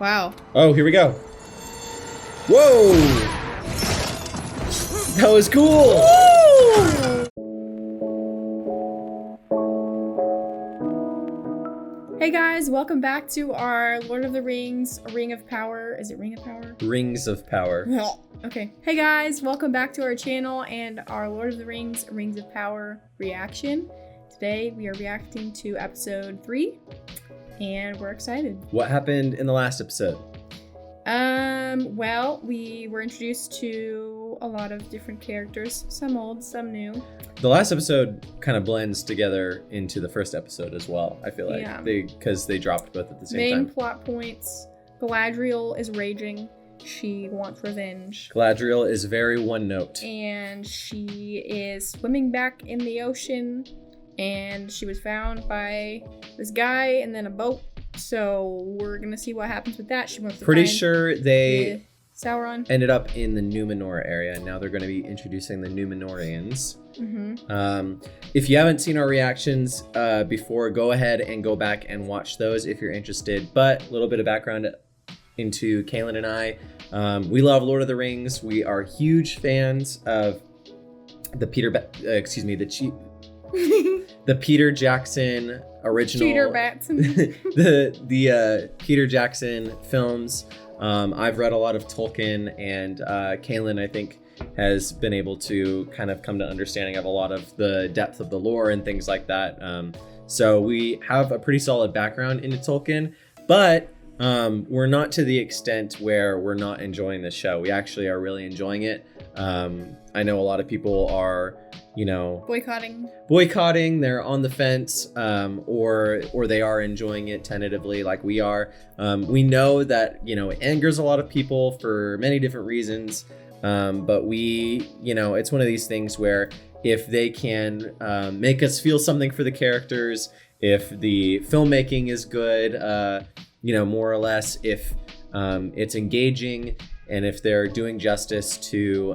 Wow. Oh, here we go. Whoa! That was cool! Hey guys, welcome back to our Lord of the Rings, Ring of Power. Is it Ring of Power? Rings of Power. Okay. Hey guys, welcome back to our channel and our Lord of the Rings, Rings of Power reaction. Today we are reacting to episode 3 and we're excited. What happened in the last episode? Well, we were introduced to a lot of different characters, some old, some new. The last episode kind of blends together into the first episode as well, I feel like. Yeah. Because they dropped both at the same time. Main plot points. Galadriel is raging. She wants revenge. Galadriel is very one note. And she is swimming back in the ocean. And she was found by this guy and then a boat. So we're gonna see what happens with that. She wants to Pretty find sure they Sauron ended up in the Numenor area. Now they're going to be introducing the Numenorians. Mm-hmm. If you haven't seen our reactions before, go ahead and go back and watch those if you're interested. But a little bit of background into Kaylin and I. We love Lord of the Rings. We are huge fans of the the Peter Jackson original. Peter Batson. the Peter Jackson films. I've read a lot of Tolkien, and Kaylin, I think, has been able to kind of come to understanding of a lot of the depth of the lore and things like that. So we have a pretty solid background into Tolkien, but we're not to the extent where we're not enjoying the show. We actually are really enjoying it. I know a lot of people are, boycotting. They're on the fence, or they are enjoying it tentatively like we are. We know that, it angers a lot of people for many different reasons. But we, it's one of these things where if they can make us feel something for the characters, if the filmmaking is good, more or less, if it's engaging, and if they're doing justice to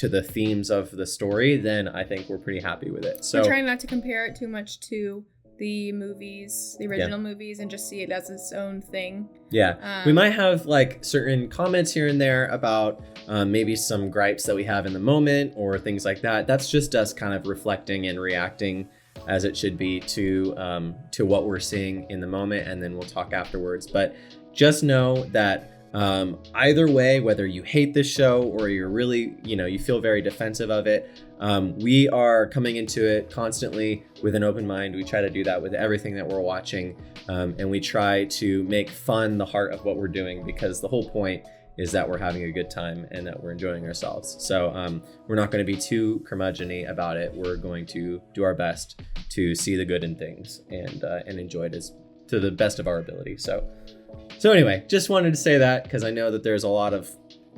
the themes of the story, then I think we're pretty happy with it. So we're trying not to compare it too much to the movies, the original movies, and just see it as its own thing. Yeah, we might have certain comments here and there about maybe some gripes that we have in the moment or things like that. That's just us kind of reflecting and reacting as it should be to what we're seeing in the moment, and then we'll talk afterwards. But just know that either way, whether you hate this show or you're really, you feel very defensive of it, we are coming into it constantly with an open mind. We try to do that with everything that we're watching, and we try to make fun the heart of what we're doing, because the whole point is that we're having a good time and that we're enjoying ourselves. So we're not going to be too curmudgeon-y about it. We're going to do our best to see the good in things and enjoy it to the best of our ability. So anyway, just wanted to say that because I know that there's a lot of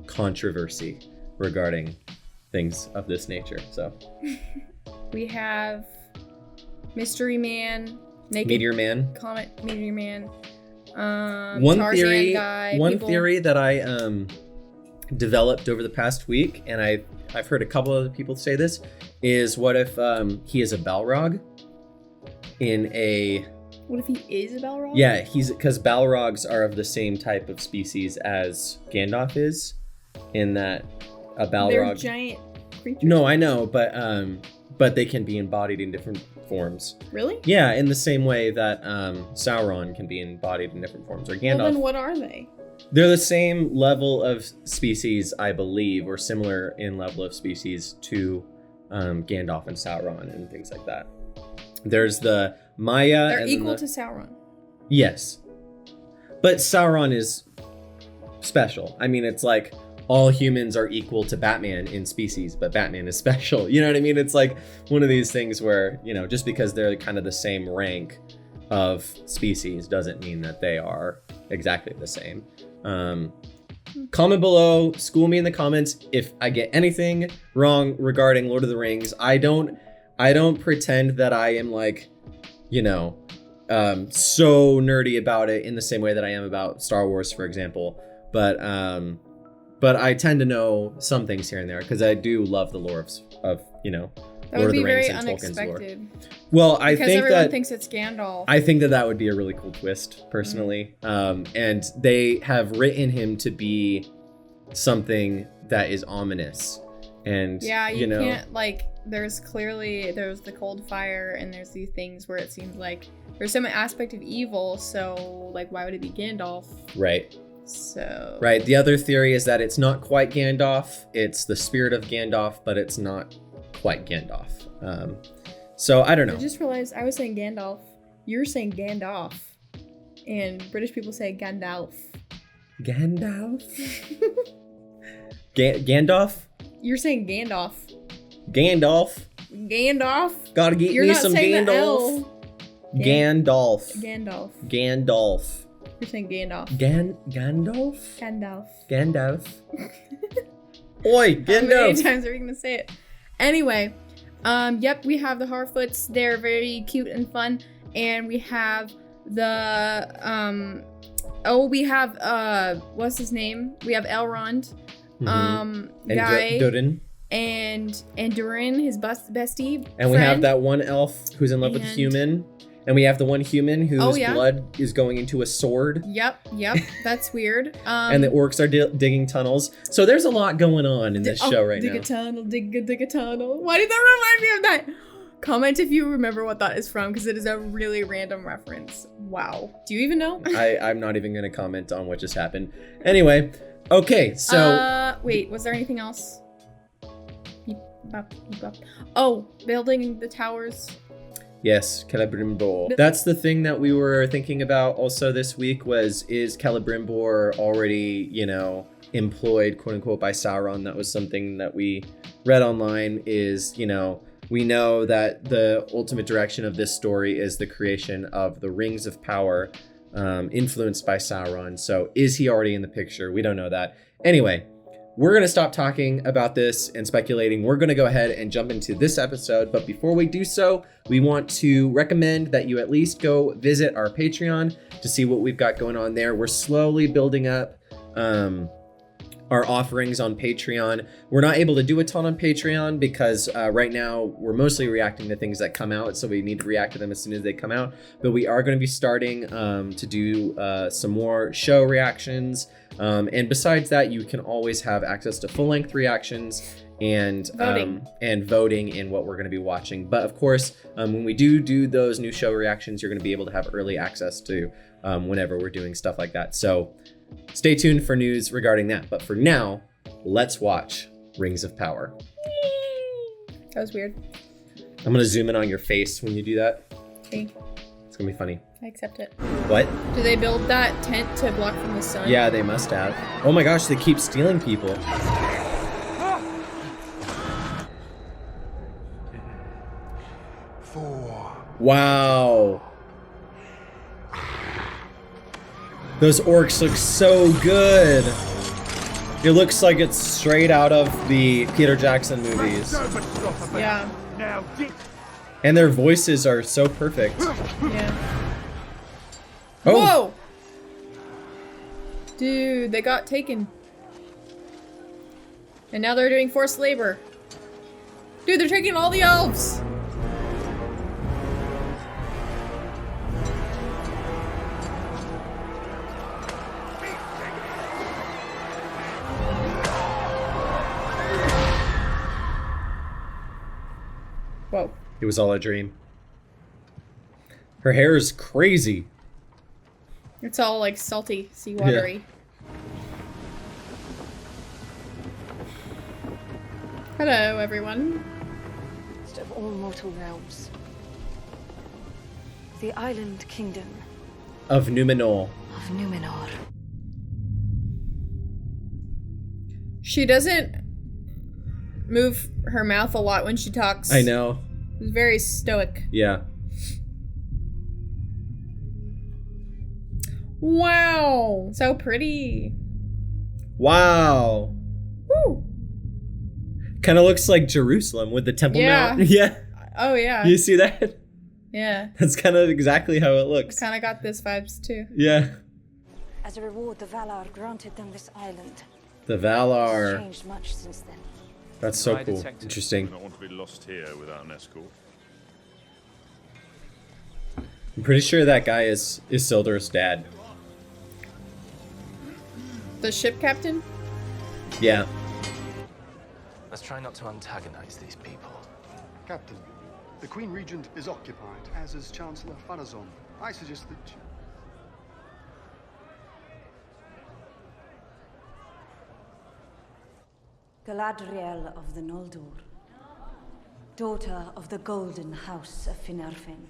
controversy regarding things of this nature. So we have Mystery Man, Naked Meteor Man, Comet Meteor Man, one Tarzan theory that I developed over the past week, and I've heard a couple other people say this, is what if he is a Balrog in a... What if he is a Balrog? Yeah, because Balrogs are of the same type of species as Gandalf is, in that a Balrog... They're giant creatures. No, I know, but they can be embodied in different forms. Really? Yeah, in the same way that Sauron can be embodied in different forms, or Gandalf. Well, then what are they? They're the same level of species, I believe, or similar in level of species to Gandalf and Sauron and things like that. There's the Maya. They're equal to Sauron. Yes. But Sauron is special. I mean, it's like all humans are equal to Batman in species, but Batman is special. You know what I mean? It's like one of these things where, just because they're kind of the same rank of species doesn't mean that they are exactly the same. Comment below, school me in the comments if I get anything wrong regarding Lord of the Rings. I don't pretend that I am so nerdy about it in the same way that I am about Star Wars, for example. But I tend to know some things here and there because I do love the lore of That Lord would of be the Rings very and Tolkien's lore. unexpected. Well, I Because think everyone that thinks it's Gandalf. I think that would be a really cool twist, personally. And they have written him to be something that is ominous. And yeah, you know, can't, like, there's the cold fire, and there's these things where it seems like there's some aspect of evil, so, like, why would it be Gandalf? right. So... Right. The other theory is that it's not quite Gandalf. It's the spirit of Gandalf, but it's not quite Gandalf. So I don't know. I just realized I was saying Gandalf. You're saying Gandalf. And British people say Gandalf. Gandalf? Gandalf? You're saying Gandalf. Gandalf? Gandalf? Gotta get You're me not some saying the Gandalf. L. Gandalf. Gandalf. Gandalf. You're saying Gandalf. Gandalf? Gandalf. Gandalf. Oi, How many Gandalf. times are we gonna say it? Anyway, yep, we have the Harfoots. They're very cute and fun, and we have the we have what's his name? We have Elrond, And guy, Durin. and Durin, his bestie. And we have friend. that one elf who's in love with a And- human. And we have the one human whose yeah. blood is going into a sword. Yep, that's weird. And the orcs are digging tunnels. So there's a lot going on in this show right dig now. a tunnel, dig a tunnel. Why did that remind me of that? Comment if you remember what that is from, because it is a really random reference. Wow. Do you even know? I'm not even going to comment on what just happened. Anyway, okay, so... wait, was there anything else? Beep, bop, beep, bop. Oh, building the towers. Yes, Celebrimbor. That's the thing that we were thinking about also this week was, is Celebrimbor already, employed, quote unquote, by Sauron? That was something that we read online is, we know that the ultimate direction of this story is the creation of the Rings of Power, influenced by Sauron. So is he already in the picture? We don't know that. Anyway, we're going to stop talking about this and speculating. We're going to go ahead and jump into this episode. But before we do so, we want to recommend that you at least go visit our Patreon to see what we've got going on there. We're slowly building up our offerings on Patreon. We're not able to do a ton on Patreon because right now we're mostly reacting to things that come out. So we need to react to them as soon as they come out. But we are going to be starting to do some more show reactions. And besides that, you can always have access to full-length reactions and voting in what we're going to be watching. But of course, when we do those new show reactions, you're going to be able to have early access to whenever we're doing stuff like that. So stay tuned for news regarding that. But for now, let's watch Rings of Power. That was weird. I'm going to zoom in on your face when you do that. Okay, It's going to be funny. I accept it. What? Do they build that tent to block from the sun? Yeah, they must have. Oh my gosh, they keep stealing people. Wow. Those orcs look so good. It looks like it's straight out of the Peter Jackson movies. Yeah. And their voices are so perfect. Yeah. Oh. Whoa! Dude, they got taken. And now they're doing forced labor. Dude, they're taking all the elves! Whoa. It was all a dream. Her hair is crazy. It's all like salty, seawatery. Hello, everyone. Of all mortal realms, the island kingdom Of Numenor. of Numenor. She doesn't move her mouth a lot when she talks. I know. It's very stoic. Yeah. Wow, so pretty. Wow. Woo. Kind of looks like Jerusalem with the Temple Yeah. Mount. Yeah. Oh yeah. You see that? Yeah. That's kind of exactly how it looks. Kind of got this vibes too. Yeah. As a reward, the Valar granted them this island. The It's Valar. changed much since then. That's so Lie cool. detected. I Interesting. don't want to be lost here without an escort. I'm pretty sure that guy is Isildur's dad. The ship captain? Yeah. Let's try not to antagonize these people. Captain, the Queen Regent is occupied, as is Chancellor Farazon. I suggest that Galadriel of the Noldor, daughter of the Golden House of Finarfin,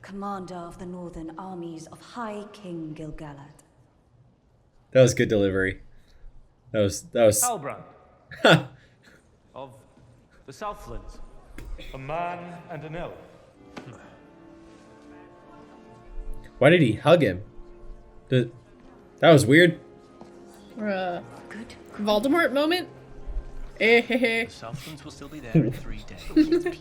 commander of the northern armies of High King Gil-galad. That was good delivery. That was Halbrand of the Southlands, a man and an elf. Why did he hug him? That was weird. Good. Good. Voldemort moment? Eh, heh, heh. The Southlands will still be there in 3 days.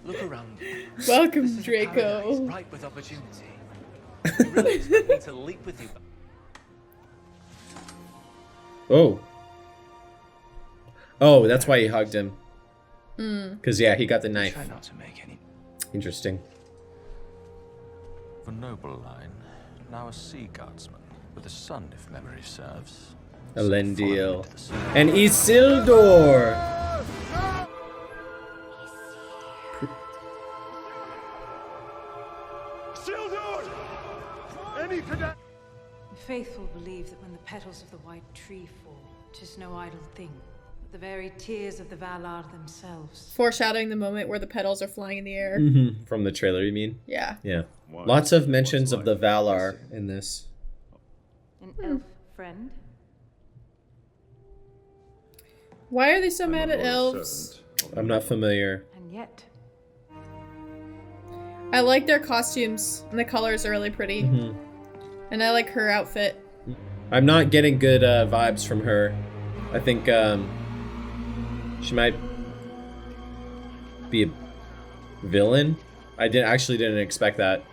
Look around you. Welcome, This is a paradise Draco. ripe with opportunity. You really expect me to leap with you? Oh, that's why he hugged him. Because, yeah, he got the knife. Try not to make any. Interesting. The noble line, now a sea guardsman, with a son if memory serves. Elendil and Isildur! Isildur! Any cadet! The faithful believe that when the petals of the white tree fall, 'tis no idle thing, but the very tears of the Valar themselves. Foreshadowing the moment where the petals are flying in the air. From the trailer, you mean? Yeah. Yeah. Why? Lots of mentions What's of the life? Valar in this. An elf friend? Why are they so mad at I'm a elves? servant. I'm not familiar. And yet, I like their costumes, and the colors are really pretty. And I like her outfit. I'm not getting good vibes from her. I think she might be a villain. I didn't expect that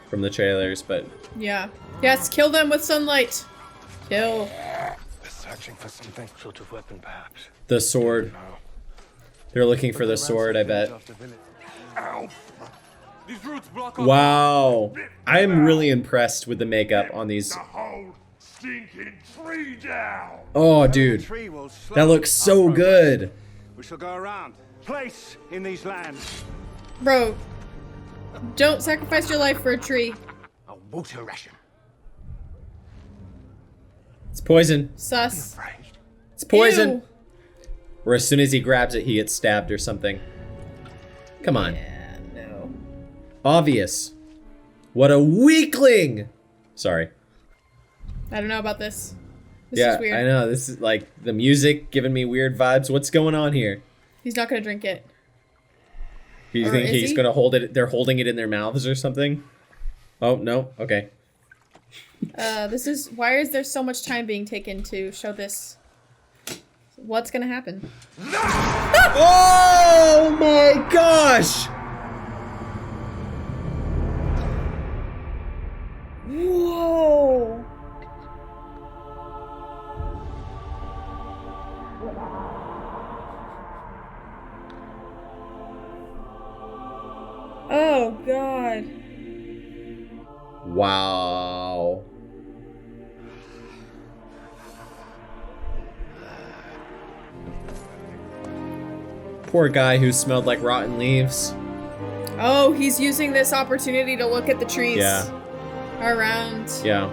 from the trailers, but Yeah. Yes, kill them with sunlight. Kill. they're searching for something. Sort of weapon, perhaps. the sword. They're looking for the sword, I bet. These roots block off Wow. I am really impressed with the makeup on these. the whole stinking tree down! Oh, dude. Tree will slow That looks our so progress. good. We shall go around. Place in these lands. Bro, don't sacrifice your life for a tree. A water ration. It's poison. Sus. It's poison. Ew. Or as soon as he grabs it, he gets stabbed or something. Come on. Yeah, no. Obvious. What a weakling! Sorry. I don't know about this. This Yeah, is weird. I know. This is like the music giving me weird vibes. What's going on here? He's not gonna drink it. Do you Or think is he's he? gonna hold it? They're holding it in their mouths or something? Oh, no. Okay. This is. Why is there so much time being taken to show this? What's gonna happen? Oh my gosh! Whoa! Oh god. Wow. Poor guy who smelled like rotten leaves. Oh, he's using this opportunity to look at the trees Yeah. around. Yeah.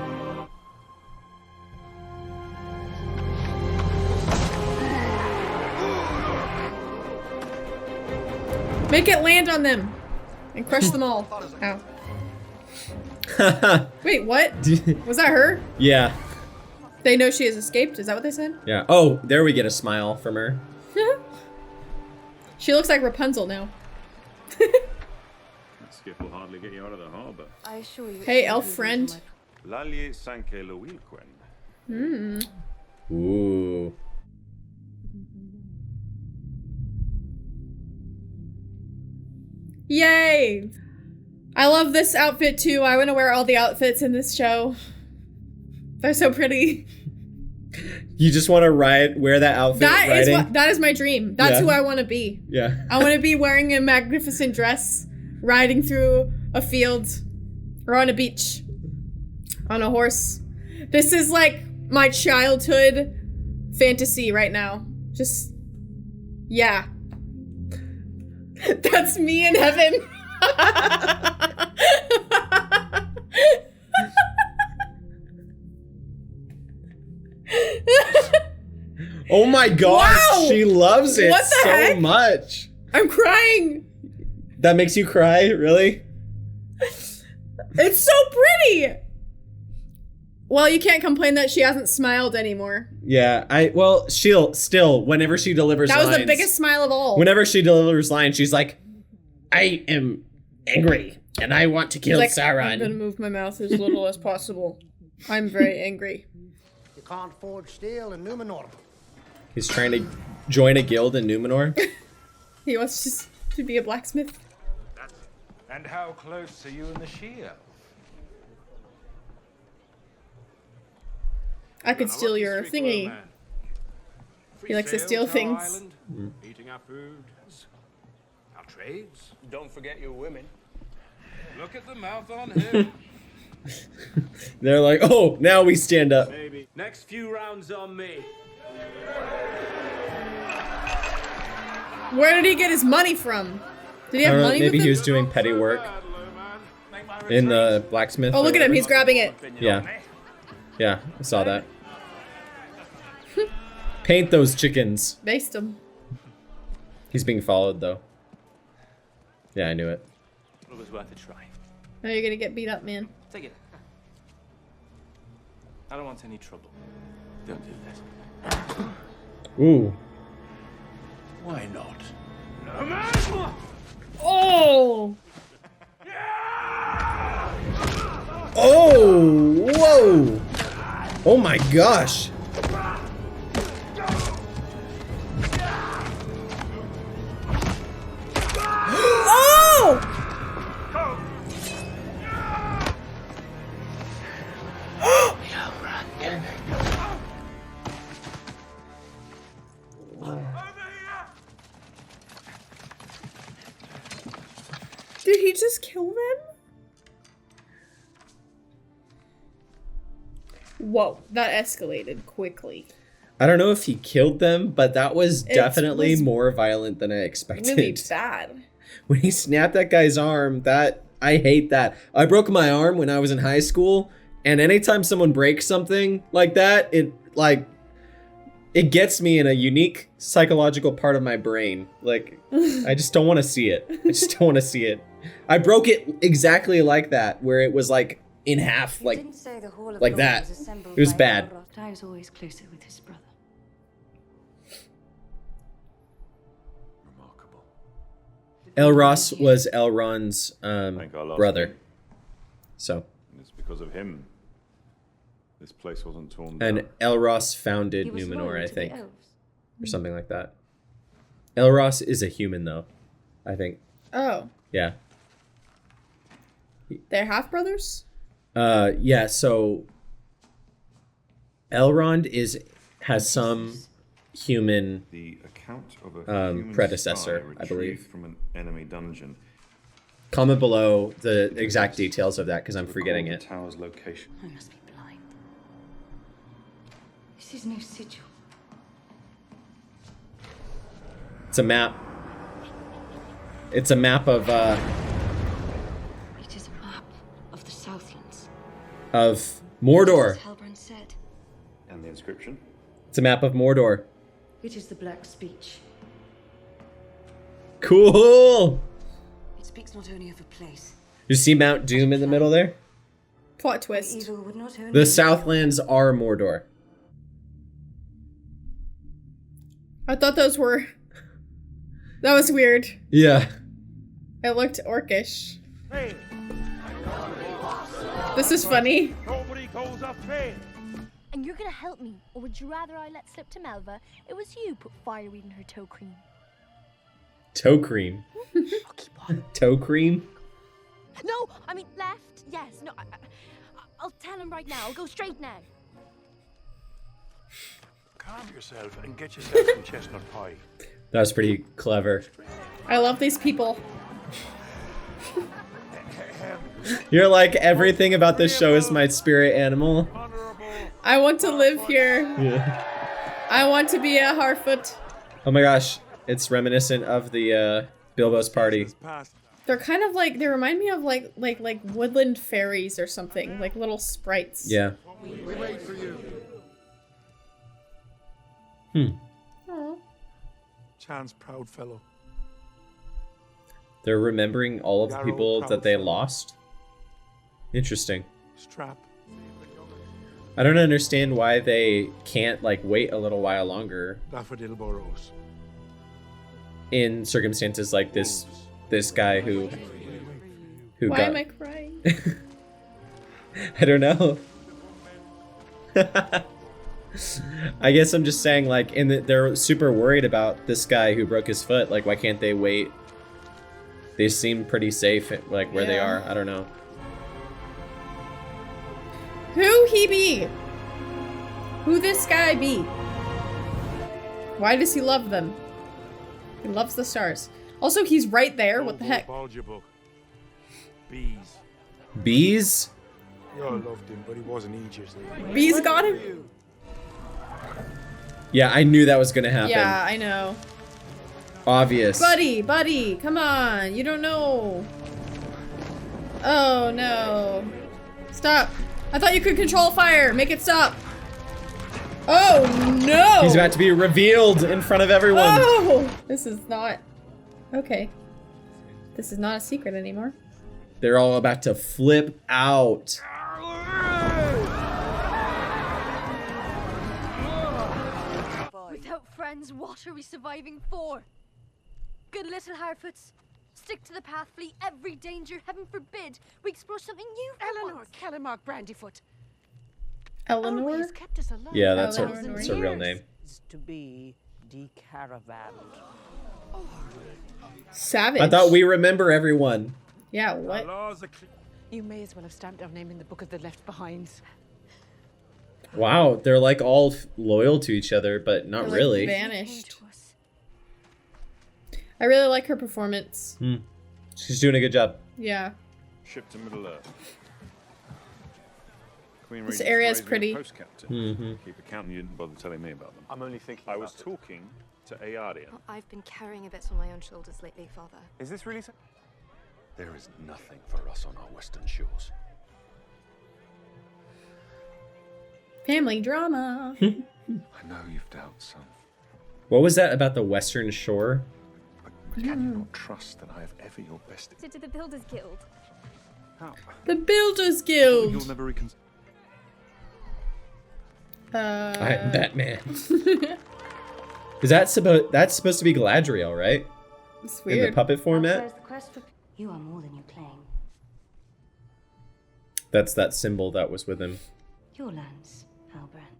Make it land on them and crush them all. Ow. Wait, what? Was that her? Yeah. They know she has escaped. Is that what they said? Yeah. Oh, there we get a smile from her. She looks like Rapunzel now. That skiff will hardly get you out of the harbour. I assure you. Hey, elf friend. Lalje sanke loilquen. Ooh. Yay! I love this outfit too. I want to wear all the outfits in this show. They're so pretty. You just want to wear that outfit. That is my dream. That's who I want to be. Yeah. I want to be wearing a magnificent dress, riding through a field or on a beach on a horse. This is like my childhood fantasy right now. Just, yeah. That's me in heaven. Oh my gosh, wow. She loves it What the so heck? much. I'm crying. That makes you cry, really? It's so pretty. Well, you can't complain that she hasn't smiled anymore. Yeah, she'll still, whenever she delivers That was lines, the biggest smile of all. Whenever she delivers lines, she's like, I am angry, and I want to kill Sauron. I'm gonna move my mouth as little as possible. I'm very angry. You can't forge steel in Numenor. He's trying to join a guild in Numenor. He wants just to be a blacksmith. And how close are you in the she-elf? I could steal your thingy. He likes to steal things. Eating our food, our trades. Don't forget your women. Look at the mouth on him. They're like, oh, now we stand up. Maybe. Next few rounds on me. Where did he get his money from? Did he have money maybe with he him? was doing petty work in the blacksmith. Oh, look at him. He's grabbing it. Yeah. Yeah, I saw that. Paint those chickens. Baste him. He's being followed, though. Yeah, I knew it. It was worth a try. Now you're gonna get beat up, man. Take it. I don't want any trouble. Don't do this. Ooh. Why not? Oh! Oh! Whoa! Oh my gosh! Oh! Did he just kill them? Whoa, that escalated quickly. I don't know if he killed them, but that was It definitely was more violent than I expected. Really bad. When he snapped that guy's arm, I hate that. I broke my arm when I was in high school, and anytime someone breaks something like that, it gets me in a unique psychological part of my brain. Like, I just don't want to see it. I just don't want to see it. I broke it exactly like that, where it was like in half, like that. It was bad. I was always closer with his brother. Elros was Elrond's brother. So. And it's because of him this place wasn't torn And down. Elros founded Numenor, I think. Or something like that. Elros is a human, though, I think. Oh. Yeah. They're half-brothers? Yeah, so Elrond has some human The account of a human predecessor, spy I believe. retrieved from an enemy dungeon. Comment below the exact details of that, because I'm forgetting The it. tower's location. I must be blind. This is no sigil. It's a map. It's a map of It is a map of the Southlands. Mordor. As Halbrand said. And the inscription? It's a map of Mordor. It is the Black Speech. Cool! It speaks not only of a place. You see Mount Doom in the middle there? Plot twist. Evil would not only The Southlands are Mordor. I thought those were... That was weird. Yeah. It looked orcish. This is funny. Nobody goes up there. And you're gonna help me, or would you rather I let slip to Melva? It was you put fireweed in her toe cream. Toe cream. I'll keep on. Toe cream? No, I mean left. Yes, no. I'll tell him right now. I'll go straight now. yourself and get yourself some chestnut pie. That was pretty clever. I love these people. You're like, everything about this show is my spirit animal. I want to live here. Yeah. I want to be a Harfoot. Oh my gosh, it's reminiscent of the Bilbo's party. They're kind of like, they remind me of like woodland fairies or something, like little sprites. Yeah. We wait for you. Aw. Chan's proud fellow. They're remembering all of the people that they lost. Interesting. Strap. I don't understand why they can't like wait a little while longer Daffodil burrows. in circumstances like this guy who Why got am I crying? I don't know. I guess I'm just saying, like, they're super worried about this guy who broke his foot. Like, why can't they wait? They seem pretty safe, like, where they are. I don't know. Who he be? Who this guy be? Why does he love them? He loves the stars. Also, he's right there. What the heck? Bees. Bees? You all loved him, but he wasn't Aegis. Bees got him? Yeah, I knew that was gonna happen. Yeah, I know. Obvious. Buddy, come on. You don't know. Oh, no. Stop. I thought you could control fire. Make it stop. Oh, no. He's about to be revealed in front of everyone. Oh, this is not... Okay. This is not a secret anymore. They're all about to flip out. Without friends, what are we surviving for? Good little Harfoots. Stick to the path, flee every danger. Heaven forbid we explore something new. Eleanor Kellermark Brandyfoot. Eleanor? Always kept us alive. Yeah, that's her Eleanor. real name. To be decaravaned. Savage. I thought we remember everyone. Yeah, what? You may as well have stamped our name in the book of the left behind. Wow, they're like all loyal to each other, but not They're, really. Like, vanished. I really like her performance. She's doing a good job. Yeah. Ship to Middle Earth. Queen This Regent's area is raising a pretty. post captain. Keep a count, you didn't bother telling me about them. I'm only thinking. I was talking to Arondir. I've been carrying a bit on my own shoulders lately, Father. Is this really so? There is nothing for us on our western shores. Family drama. I know you've doubts, son. What was that about the Western Shore? But can you not trust that I have ever your best? To the Builders Guild. How? The Builders Guild. You'll never reconsider. Batman. Is that that's supposed to be Galadriel, right? It's weird. In the puppet format? You are more than you claim. That's that symbol that was with him. Your lands, Halbrand.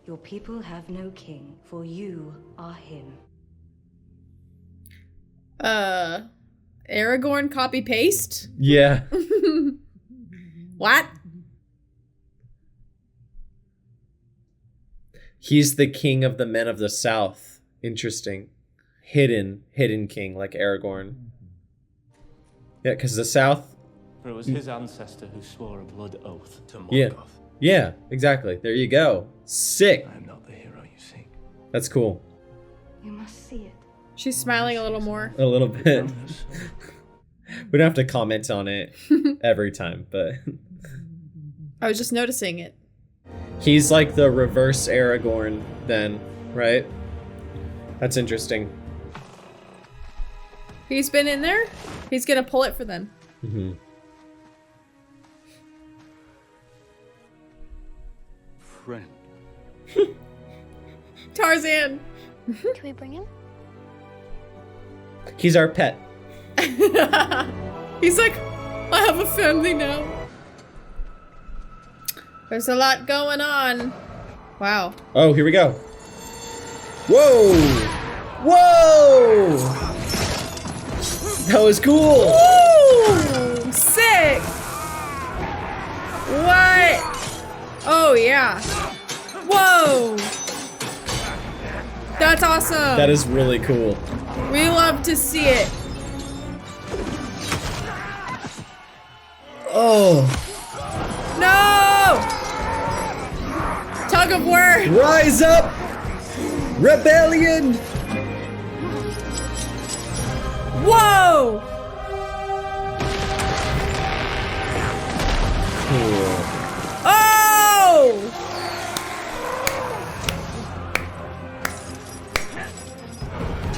Your people have no king, for you are him. Aragorn copy paste? Yeah. What? He's the king of the men of the south. Interesting. Hidden king like Aragorn. Yeah, because the south... For it was his ancestor who swore a blood oath to Morgoth. Yeah. Yeah, exactly. There you go. Sick. I am not the hero you seek. That's cool. You must see it. She's smiling a little more. A little bit. We don't have to comment on it every time, but... I was just noticing it. He's like the reverse Aragorn then, right? That's interesting. He's been in there. He's gonna pull it for them. Mm-hmm. Friend. Tarzan. Can we bring him? He's our pet. He's like, I have a family now. There's a lot going on. Wow. Oh, here we go. Whoa! Whoa! That was cool. Woo! Sick. What? Oh yeah. Whoa! That's awesome. That is really cool. We love to see it. Oh. No! Tug of war. Rise up! Rebellion! Whoa! Cool. Oh!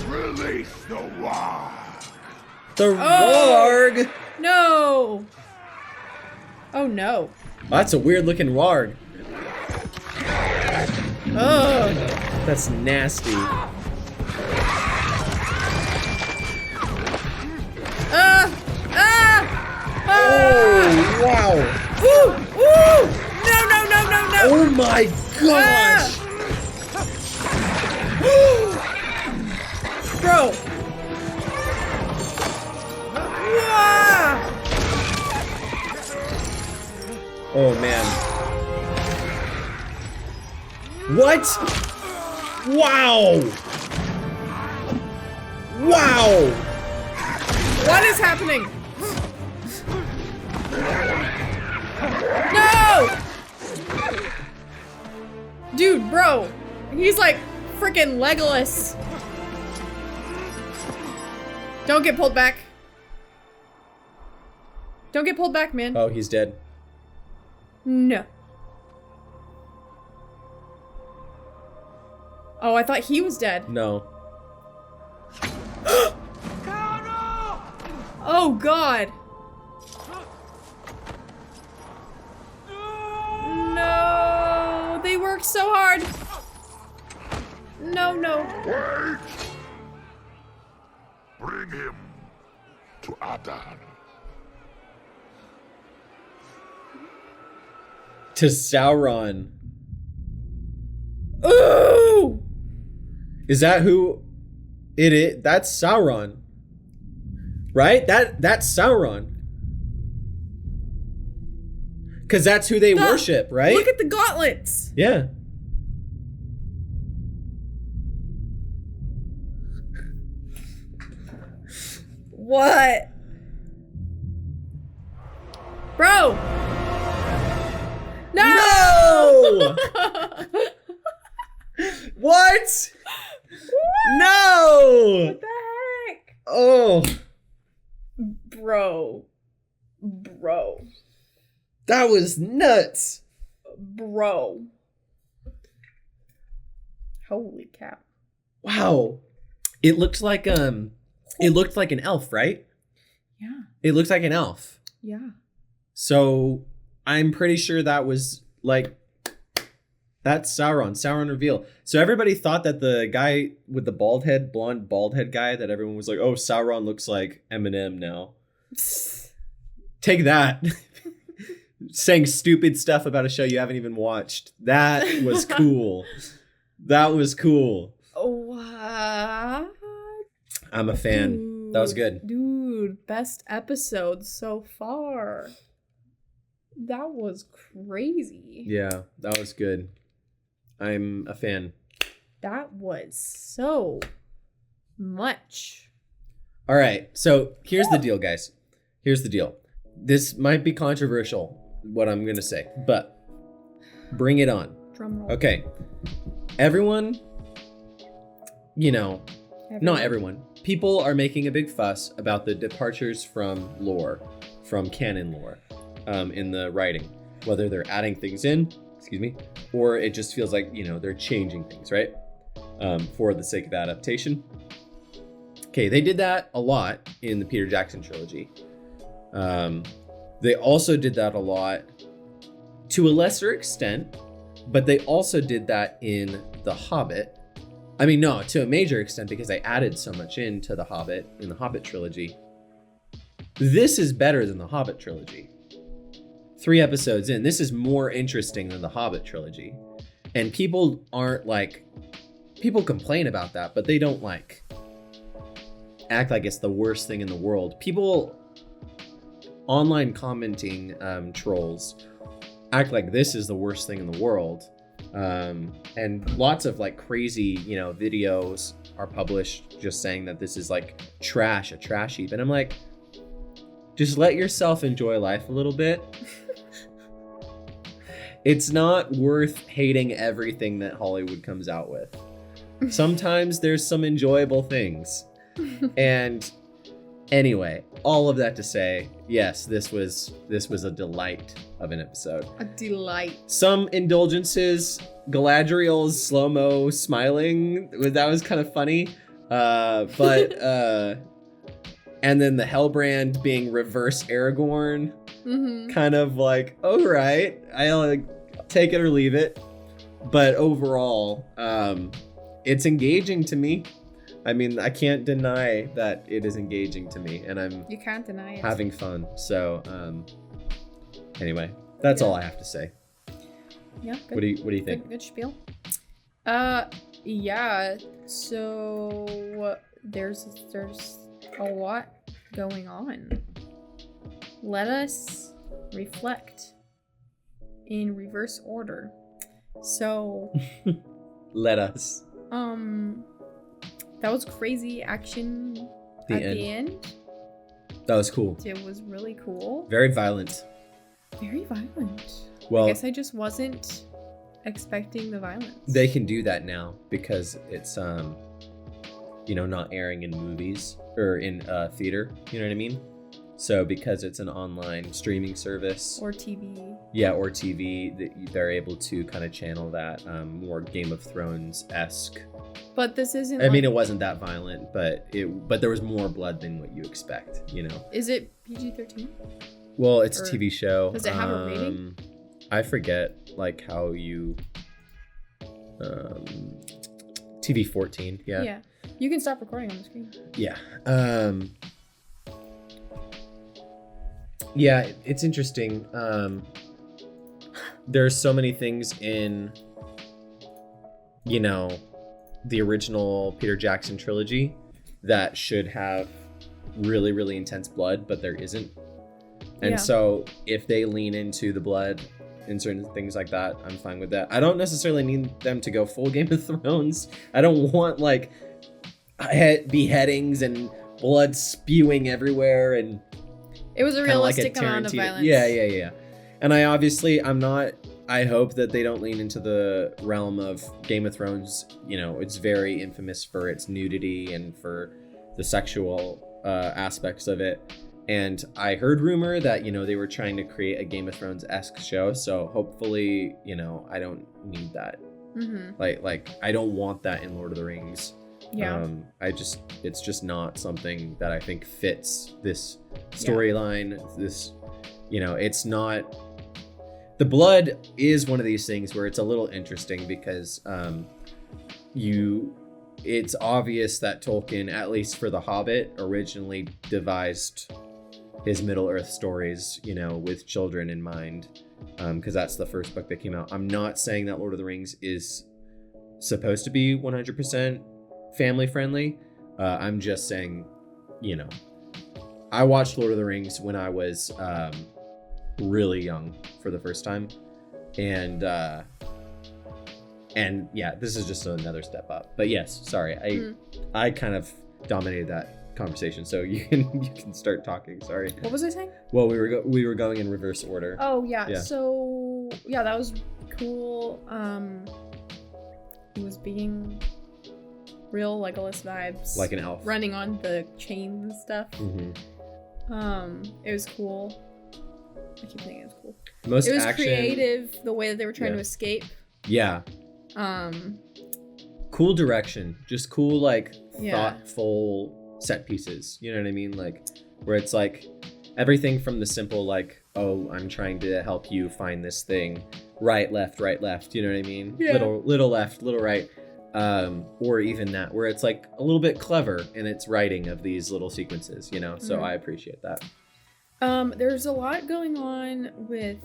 Release the Warg! The Warg! No! Oh no. That's a weird looking Warg. Oh. That's nasty. Oh, wow. Ooh, ooh. No. Oh my gosh. Bro. Oh man. What? Wow. Wow. What is happening? No! Dude, bro. He's like freaking Legolas. Don't get pulled back. Don't get pulled back, man. Oh, he's dead. No. Oh, I thought he was dead. No. Oh, God. No. They worked so hard. No. Wait! Bring him to Adar. To Sauron. Ooh! Is that who it is? That's Sauron. Right? That's Sauron. Cause that's who they worship, right? Look at the gauntlets. Yeah. What? Bro! No! What? No! What the heck? Oh. Bro. That was nuts. Bro. Holy cow. Wow. It looked like an elf, right? Yeah. It looked like an elf. Yeah. So I'm pretty sure that was like, that's Sauron reveal. So everybody thought that the guy with the blonde bald head guy, that everyone was like, oh, Sauron looks like Eminem now. Take that. Saying stupid stuff about a show you haven't even watched. That was cool. That was cool. What? I'm a fan. Dude, that was good. Dude, best episode so far. That was crazy. Yeah, that was good. I'm a fan. That was so much. All right, so here's the deal, guys. Here's the deal. This might be controversial, what I'm going to say, but bring it on. Drum roll. Okay. Everyone, not everyone. People are making a big fuss about the departures from lore, from canon lore, in the writing. Whether they're adding things in, or it just feels like, they're changing things, right? For the sake of adaptation. Okay, they did that a lot in the Peter Jackson trilogy. They also did that a lot to a lesser extent, but they also did that in The Hobbit. I mean, no, to a major extent, because they added so much into The Hobbit in the Hobbit trilogy. This is better than the Hobbit trilogy. 3 episodes in, this is more interesting than the Hobbit trilogy. And people people complain about that, but they don't act like it's the worst thing in the world. People, online commenting trolls, act like this is the worst thing in the world. And lots of like crazy, videos are published just saying that this is like a trash heap. And I'm like, just let yourself enjoy life a little bit. It's not worth hating everything that Hollywood comes out with. Sometimes there's some enjoyable things. And anyway, all of that to say, yes, this was a delight of an episode. A delight. Some indulgences, Galadriel's slow-mo smiling, that was kind of funny. But and then the Halbrand being reverse Aragorn, kind of like, all right, I'll like, take it or leave it. But overall, it's engaging to me. I mean, I can't deny that it is engaging to me, and you can't deny it. Having fun. So, anyway, that's all I have to say. Yeah. Good. What do you think? Good spiel. Yeah. So there's a lot going on. Let us reflect in reverse order. So let us. That was crazy action the end. That was cool. It was really cool. Very violent. Very violent. Well, I guess I just wasn't expecting the violence. They can do that now because it's not airing in movies or in theater. You know what I mean? So because it's an online streaming service or TV. Yeah, or TV, they're able to kind of channel that more Game of Thrones-esque. But this isn't. I mean, it wasn't that violent, but there was more blood than what you expect. Is it PG-13? Well, it's a TV show. Does it have a rating? I forget, like how you. TV 14. Yeah. Yeah. You can stop recording on the screen. Yeah. Yeah, it's interesting. There's so many things in, the original Peter Jackson trilogy that should have really, really intense blood, but there isn't. And so if they lean into the blood in certain things like that, I'm fine with that. I don't necessarily need them to go full Game of Thrones. I don't want like beheadings and blood spewing everywhere and it was a realistic amount of violence. Yeah. And I hope that they don't lean into the realm of Game of Thrones. It's very infamous for its nudity and for the sexual aspects of it. And I heard rumor that, they were trying to create a Game of Thrones-esque show. So hopefully, I don't need that. Mm-hmm. Like I don't want that in Lord of the Rings. Yeah. It's just not something that I think fits this storyline. This, it's not. The blood is one of these things where it's a little interesting because it's obvious that Tolkien, at least for The Hobbit, originally devised his Middle-earth stories, with children in mind, because that's the first book that came out. I'm not saying that Lord of the Rings is supposed to be 100% family friendly. I'm just saying, I watched Lord of the Rings when I was really young for the first time, and yeah, this is just another step up. But yes, sorry, I kind of dominated that conversation, so you can start talking. Sorry. What was I saying? Well, we were going in reverse order. Oh yeah. So yeah, that was cool. He was being real Legolas vibes, like an elf running on the chains and stuff. Mm-hmm. It was cool. I keep thinking it was cool. It was creative, the way that they were trying to escape. Yeah. Cool direction, just cool, like thoughtful set pieces. You know what I mean? Like where it's like everything from the simple, like, oh, I'm trying to help you find this thing, right, left. You know what I mean? Yeah. Little left, little right. Or even that, where it's like a little bit clever in its writing of these little sequences, So I appreciate that. There's a lot going on with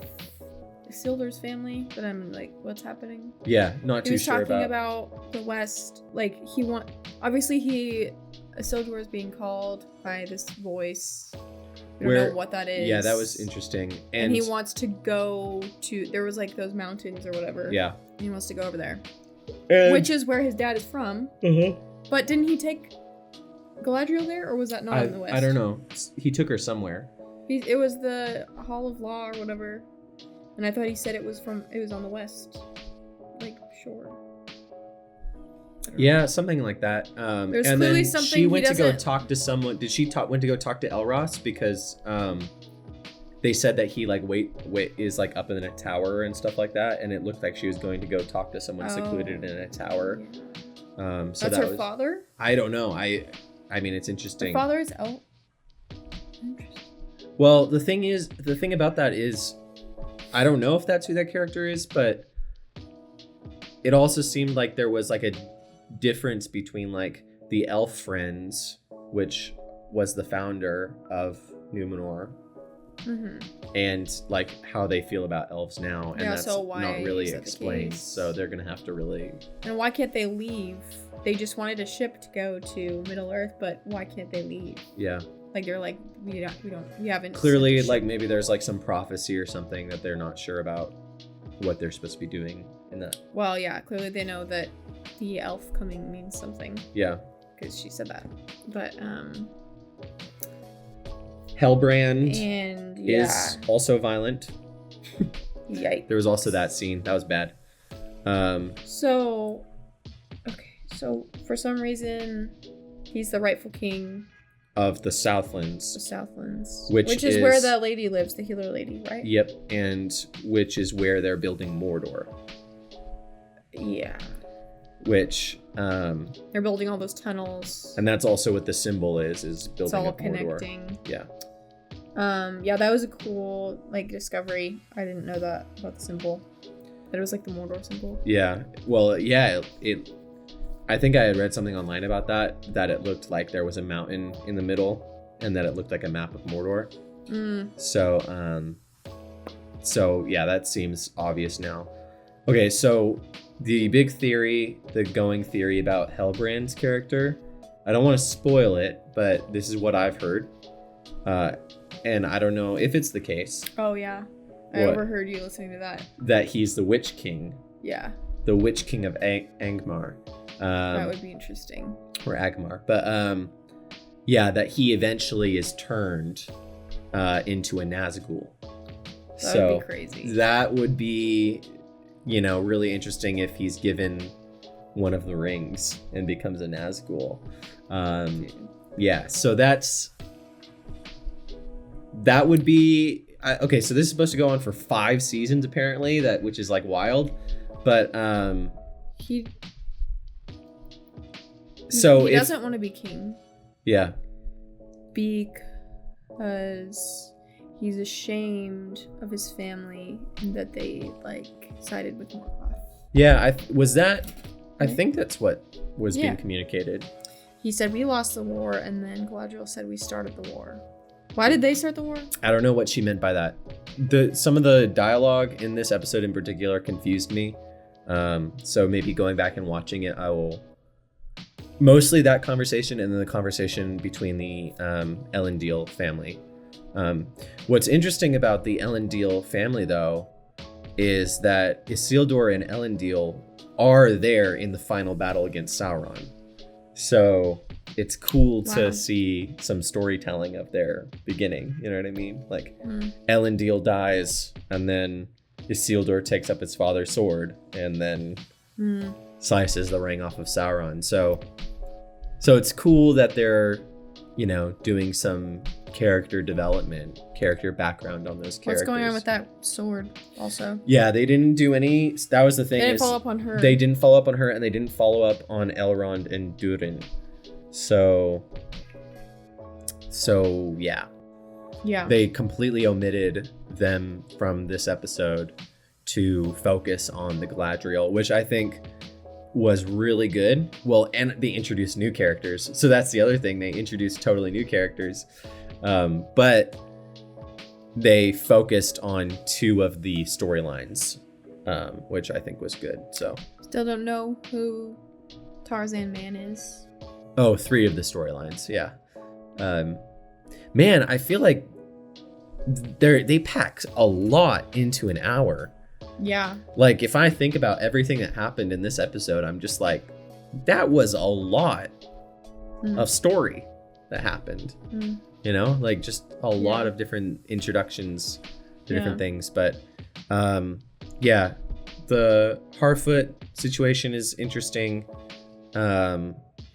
Isildur's family, but I'm like, what's happening? Yeah, not too sure about. He was talking about the West, like Isildur is being called by this voice. We don't know what that is. Yeah, that was interesting. And he wants to go to, there was like those mountains or whatever. Yeah. He wants to go over there. And- Which is where his dad is from. But didn't he take Galadriel there, or was that not in the West? I don't know. He took her somewhere. It was the Hall of Law or whatever. And I thought he said it was on the West. Like, shore. Yeah, something like that. There's and clearly then something she went he to go doesn't- talk to someone. Did she went to go talk to Elros because they said that he like is like up in a tower and stuff like that, and it looked like she was going to go talk to someone secluded in a tower. Yeah. So That's that her was, father? I don't know. I mean, it's interesting. Her father is Interesting. Well, the thing about that is, I don't know if that's who that character is, but it also seemed like there was like a difference between like the elf friends, which was the founder of Numenor, and like how they feel about elves now, and that's so why not really is that the explained. case? So they're gonna have to really. And why can't they leave? They just wanted a ship to go to Middle Earth, but why can't they leave? Yeah. Like they're like, we haven't. Clearly, sent a ship. like maybe there's like some prophecy or something that they're not sure about what they're supposed to be doing in that. Well, yeah, clearly they know that the elf coming means something. Yeah. Because she said that. But Halbrand and is also violent. Yikes. There was also that scene. That was bad. So for some reason, he's the rightful king of the Southlands. The Southlands. Which is where the lady lives, the healer lady, right? Yep, and which is where they're building Mordor. Yeah. Which they're building all those tunnels. And that's also what the symbol is building it's all up Mordor. connecting. Yeah. Yeah, that was a cool like discovery. I didn't know that about the symbol. That it was like the Mordor symbol. Yeah. Well, yeah, I think I had read something online about that it looked like there was a mountain in the middle and that it looked like a map of Mordor. So yeah, that seems obvious now. Okay, so the big theory, the going theory about Halbrand's character, I don't want to spoil it, but this is what I've heard. And I don't know if it's the case. Oh yeah. I overheard you listening to that. That he's the Witch King. Yeah. The Witch King of Angmar. That would be interesting. Or Agmar. But yeah, that he eventually is turned into a Nazgul. That would be crazy. That would be, really interesting if he's given one of the rings and becomes a Nazgul. Yeah, so that would be okay. So this is supposed to go on for 5 seasons apparently, which is like wild, but he doesn't want to be king. Yeah. Because he's ashamed of his family and that they sided with Morgoth. Yeah, I think that's what was being communicated. He said we lost the war, and then Galadriel said we started the war. Why did they start the war? I don't know what she meant by that. Some of the dialogue in this episode in particular confused me. So maybe going back and watching it, I will. Mostly that conversation and then the conversation between the Elendil family. What's interesting about the Elendil family, though, is that Isildur and Elendil are there in the final battle against Sauron. So it's cool to see some storytelling of their beginning. You know what I mean? Like Elendil dies, and then Isildur takes up his father's sword, and then slices the ring off of Sauron. So it's cool that they're, doing some character development, character background on those characters. What's going on with that sword also? Yeah, they didn't do any. That was the thing. They didn't follow up on her. They didn't follow up on her, and they didn't follow up on Elrond and Durin. So yeah. Yeah. They completely omitted them from this episode to focus on the Galadriel, which I think was really good. Well, and they introduced new characters. So that's the other thing. They introduced totally new characters. But they focused on 2 of the storylines, which I think was good. So still don't know who Tarzan Man is. Oh, 3 of the storylines. Yeah. Man, I feel like they pack a lot into an hour. Yeah. Like, if I think about everything that happened in this episode, I'm just like, that was a lot of story that happened. You know, like just a lot of different introductions to different things. But yeah, the Harfoot situation is interesting,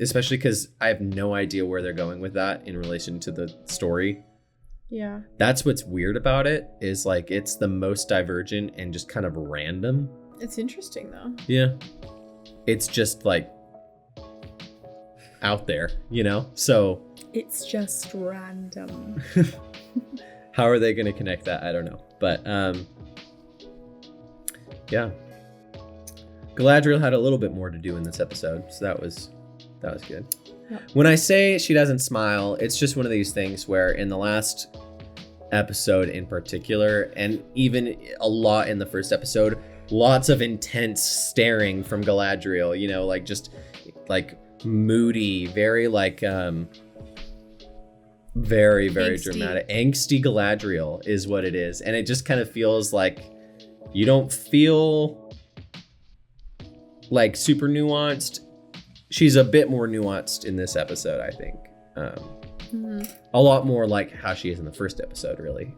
especially because I have no idea where they're going with that in relation to the story. Yeah. That's what's weird about it, is like it's the most divergent and just kind of random. It's interesting though. Yeah. It's just like out there, you know? So it's just random. How are they going to connect that? I don't know. But yeah. Galadriel had a little bit more to do in this episode, so that was good. Yep. When I say she doesn't smile, it's just one of these things where in the last episode in particular, and even a lot in the first episode, lots of intense staring from Galadriel, you know, like just like moody, very like very angsty. Dramatic. Angsty Galadriel is what it is. And it just kind of feels like you don't feel like super nuanced. She's a bit more nuanced in this episode, I think. A lot more like how she is in the first episode, really.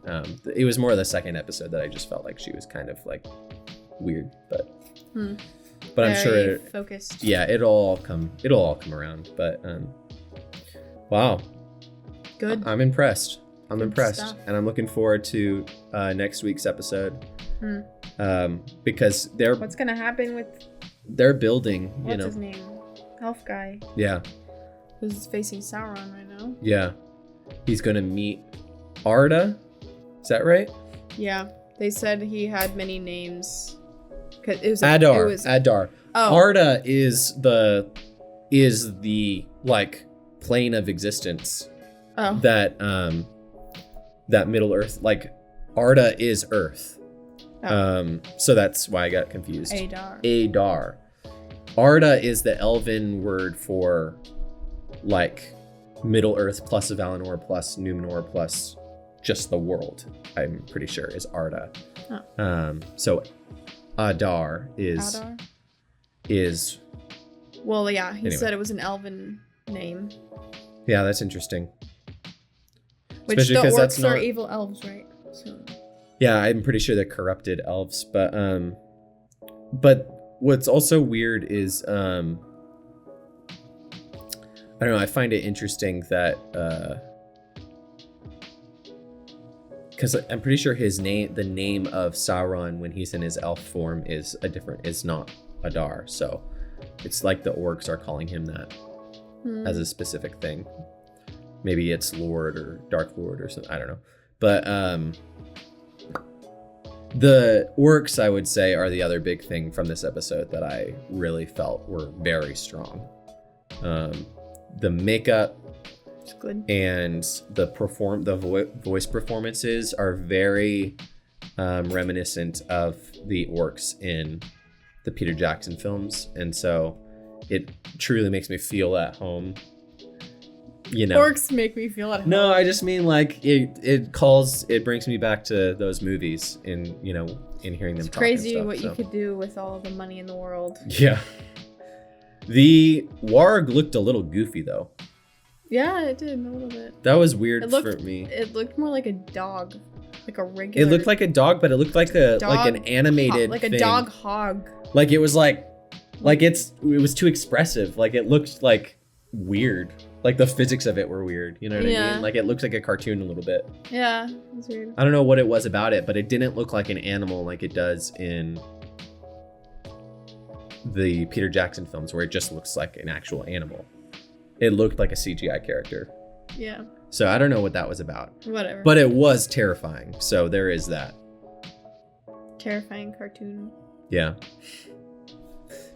It was more the second episode that I just felt like she was kind of like weird, but I'm sure focused. Yeah, it'll all come around. But wow, good. I'm impressed. Good impressed, stuff. And I'm looking forward to next week's episode. Because what's gonna happen with they're building. What's his name? Elf guy. Yeah. Who's facing Sauron right now? Yeah. He's gonna meet Arda. Is that right? Yeah. They said he had many names. It was Adar. Adar. Oh. Arda is the like plane of existence. Oh. That Middle Earth, like Arda is Earth. Oh. So that's why I got confused. Adar. Arda is the elven word for like Middle Earth plus Valinor plus Numenor plus just the world. I'm pretty sure is Arda. Oh. So Adar is well, yeah, he anyway. said it was an elven name. Yeah, that's interesting. Which especially the because orcs are evil elves, right? So. Yeah, I'm pretty sure they're corrupted elves, but what's also weird is I don't know, I find it interesting that because I'm pretty sure the name of Sauron when he's in his elf form is not Adar, so it's like the orcs are calling him that as a specific thing. Maybe it's Lord or Dark Lord or something, I don't know. But the orcs, I would say, are the other big thing from this episode that I really felt were very strong. The makeup good. And the voice performances are very reminiscent of the orcs in the Peter Jackson films, and so it truly makes me feel at home. You know, orcs make me feel at home. No, I just mean like it brings me back to those movies in hearing them. It's crazy stuff, what you could do with all the money in the world. Yeah. The Warg looked a little goofy though. Yeah, it did a little bit. That was weird for me. It looked more like a dog, like a regular. It looked like a dog, but it looked like an animated like thing. a dog hog. Like it was it was too expressive. Like it looked like weird. Like the physics of it were weird. You know what I mean? Like it looked like a cartoon a little bit. Yeah, it's weird. I don't know what it was about it, but it didn't look like an animal like it does in the Peter Jackson films, where it just looks like an actual animal. It looked like a CGI character. Yeah. So I don't know what that was about. Whatever. But it was terrifying. So there is that. Terrifying cartoon. Yeah.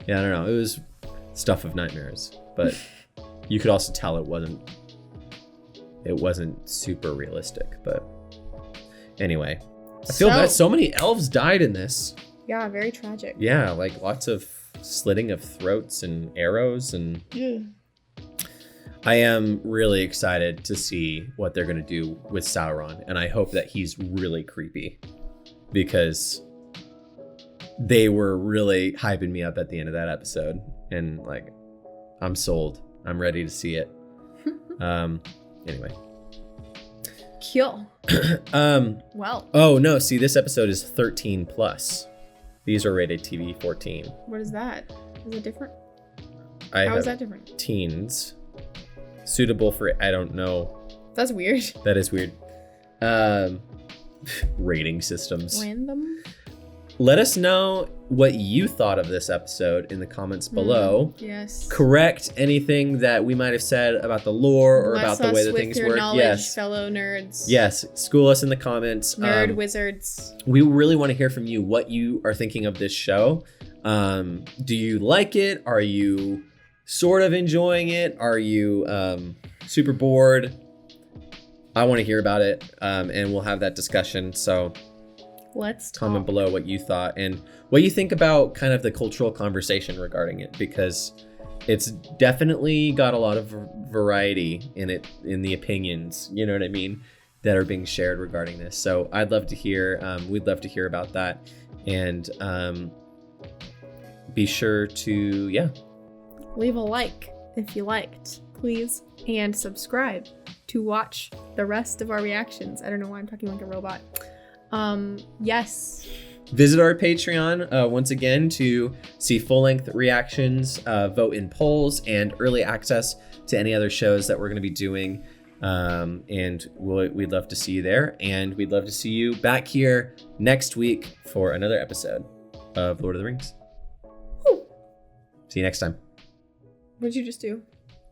Yeah, I don't know. It was stuff of nightmares, but you could also tell it wasn't super realistic. But anyway, I feel that so many elves died in this. Yeah, very tragic. Yeah, like lots of slitting of throats and arrows and. Yeah. I am really excited to see what they're going to do with Sauron, and I hope that he's really creepy, because they were really hyping me up at the end of that episode, and like, I'm sold. I'm ready to see it. Anyway. Cool. Well. Oh no! See, this episode is 13 plus. These are rated TV 14. What is that? Is it different? How is that different? Teens. Suitable for, I don't know. That's weird. That is weird. Rating systems. Random. Let us know what you thought of this episode in the comments below. Yes. Correct anything that we might have said about the lore or about the way that things work. Yes, fellow nerds. Yes, school us in the comments. Nerd wizards. We really want to hear from you what you are thinking of this show. Do you like it? Are you sort of enjoying it? Are you super bored? I want to hear about it, and we'll have that discussion. So let's talk. Comment below what you thought and what you think about kind of the cultural conversation regarding it, because it's definitely got a lot of variety in it, in the opinions, you know what I mean, that are being shared regarding this. So I'd love to hear, we'd love to hear about that. And be sure to, leave a like if you liked, please, and subscribe to watch the rest of our reactions. I don't know why I'm talking like a robot. Yes. Visit our Patreon once again to see full-length reactions, vote in polls, and early access to any other shows that we're going to be doing. And we'd love to see you there. And we'd love to see you back here next week for another episode of Lord of the Rings. Woo. See you next time. What did you just do?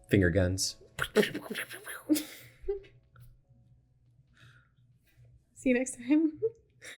Finger guns. See you next time.